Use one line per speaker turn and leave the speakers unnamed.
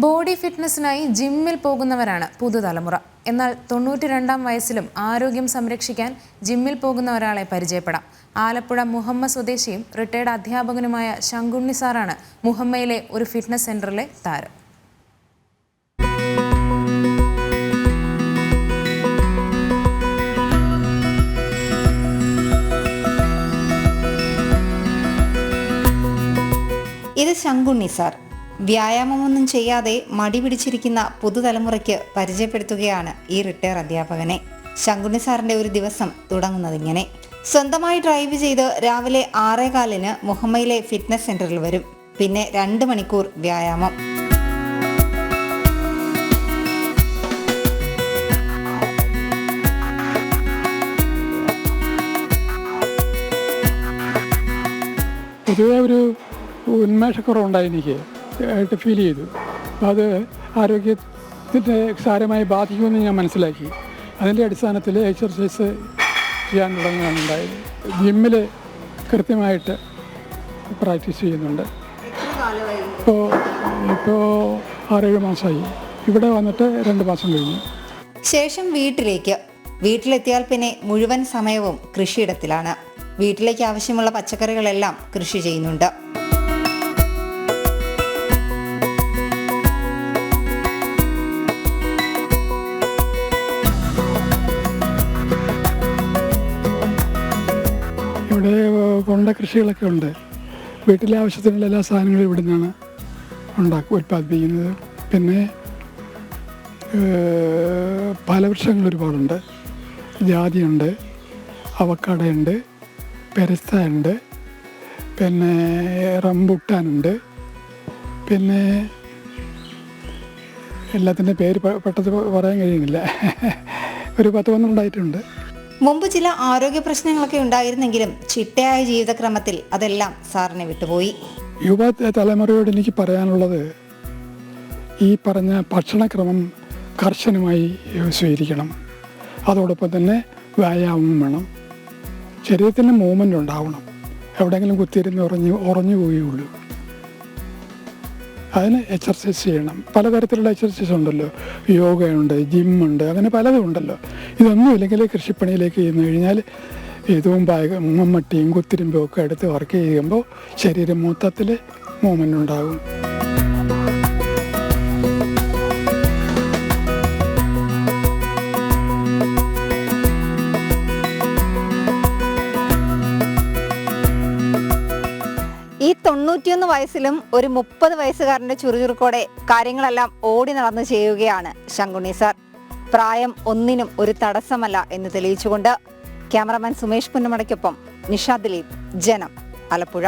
Body ഫിറ്റ്നസിനായി ജിമ്മിൽ പോകുന്നവരാണ് പുതുതലമുറ. എന്നാൽ 92-ാം വയസ്സിലും ആരോഗ്യം സംരക്ഷിക്കാൻ ജിമ്മിൽ പോകുന്ന ഒരാളെ പരിചയപ്പെടാം. ആലപ്പുഴ മുഹമ്മ സ്വദേശിയും റിട്ടയർഡ് അധ്യാപകനുമായ ശങ്കുണ്ണി സാറാണ് മുഹമ്മയിലെ ഒരു ഫിറ്റ്നസ് സെന്ററിലെ താരം.
ഇത് ശങ്കുണ്ണി സാർ. വ്യായാമമൊന്നും ചെയ്യാതെ മടി പിടിച്ചിരിക്കുന്ന പുതുതലമുറയ്ക്ക് പരിചയപ്പെടുത്തുകയാണ് ഈ റിട്ടയർ അധ്യാപകനെ. ശങ്കുണ്ണി സാറിന്റെ ഒരു ദിവസം തുടങ്ങുന്നതിങ്ങനെ: സ്വന്തമായി ഡ്രൈവ് ചെയ്ത് രാവിലെ 6:15 മുഹമ്മയിലെ ഫിറ്റ്നസ് സെന്ററിൽ വരും. പിന്നെ 2 മണിക്കൂർ വ്യായാമം.
പൊതുവെ ഒരു ഉന്മേഷക്കുറവുണ്ടായി എനിക്ക് ആയിട്ട് ഫീൽ ചെയ്തു. അപ്പോൾ അത് ആരോഗ്യത്തിൻ്റെ സാരമായി ബാധിക്കുമെന്ന് ഞാൻ മനസ്സിലാക്കി. അതിൻ്റെ അടിസ്ഥാനത്തിൽ എക്സർസൈസ് ചെയ്യാൻ തുടങ്ങുകയാണ് ഉണ്ടായത്. ജിമ്മിൽ കൃത്യമായിട്ട് പ്രാക്ടീസ് ചെയ്യുന്നുണ്ട്. ഇപ്പോൾ 6-7 മാസമായി. ഇവിടെ വന്നിട്ട് 2 മാസം കഴിഞ്ഞു.
ശേഷം വീട്ടിലെത്തിയാൽ പിന്നെ മുഴുവൻ സമയവും കൃഷിയിടത്തിലാണ്. വീട്ടിലേക്ക് ആവശ്യമുള്ള പച്ചക്കറികളെല്ലാം കൃഷി ചെയ്യുന്നുണ്ട്.
ഇവിടെ കൊണ്ട കൃഷികളൊക്കെ ഉണ്ട്. വീട്ടിലെ ആവശ്യത്തിനുള്ള എല്ലാ സാധനങ്ങളും ഇവിടെ നിന്നാണ് ഉൽപ്പാദിപ്പിക്കുന്നത്. പിന്നെ ഫലവൃക്ഷങ്ങൾ ഒരുപാടുണ്ട്. ജാതിയുണ്ട്, അവക്കാടയുണ്ട്, പെരസ്ത ഉണ്ട്, പിന്നെ റംബുട്ടാനുണ്ട്, പിന്നെ എല്ലാത്തിൻ്റെ പേര് പെട്ടെന്ന് പറയാൻ കഴിയുന്നില്ല. ഒരു 10-11 ഉണ്ടായിട്ടുണ്ട്.
മുമ്പ് ചില ആരോഗ്യ പ്രശ്നങ്ങളൊക്കെ ഉണ്ടായിരുന്നെങ്കിലും ചിട്ടയായ ജീവിതക്രമത്തിൽ അതെല്ലാം സാറിനെ വിട്ടുപോയി.
യുവ തലമുറയോട് എനിക്ക് പറയാനുള്ളത്, ഈ പറഞ്ഞ ഭക്ഷണക്രമം കർശനമായി സ്വീകരിക്കണം. അതോടൊപ്പം തന്നെ വ്യായാമം വേണം. ശരീരത്തിന് മൂവ്മെൻ്റ് ഉണ്ടാവണം. എവിടെയെങ്കിലും കുത്തിയിരുന്ന് ഉറഞ്ഞു പോവുകയുള്ളൂ. അതിന് എക്സർസൈസ് ചെയ്യണം. പലതരത്തിലുള്ള എക്സർസൈസ് ഉണ്ടല്ലോ. യോഗയുണ്ട്, ജിമ്മുണ്ട്, അങ്ങനെ പലതും ഉണ്ടല്ലോ. ഇതൊന്നും ഇല്ലെങ്കിൽ കൃഷിപ്പണിയിലേക്ക് ചെന്ന് കഴിഞ്ഞാൽ ഇതും മമ്മട്ടിയും കുത്തിരിമ്പും ഒക്കെ എടുത്ത് വർക്ക് ചെയ്യുമ്പോൾ ശരീരം മൊത്തത്തിൽ മൂവ്മെൻ്റ് ഉണ്ടാകും.
ഈ 91 വയസ്സിലും ഒരു 30 വയസ്സുകാരന്റെ ചുറുചുറുക്കോടെ കാര്യങ്ങളെല്ലാം ഓടി നടന്ന് ചെയ്യുകയാണ് ശങ്കുണ്ണി സാർ. പ്രായം ഒന്നിനും ഒരു തടസ്സമല്ല എന്ന് തെളിയിച്ചുകൊണ്ട്. ക്യാമറമാൻ സുമേഷ് പുന്നമടയ്ക്കൊപ്പം നിഷ ദിലീപ്, ജനം, ആലപ്പുഴ.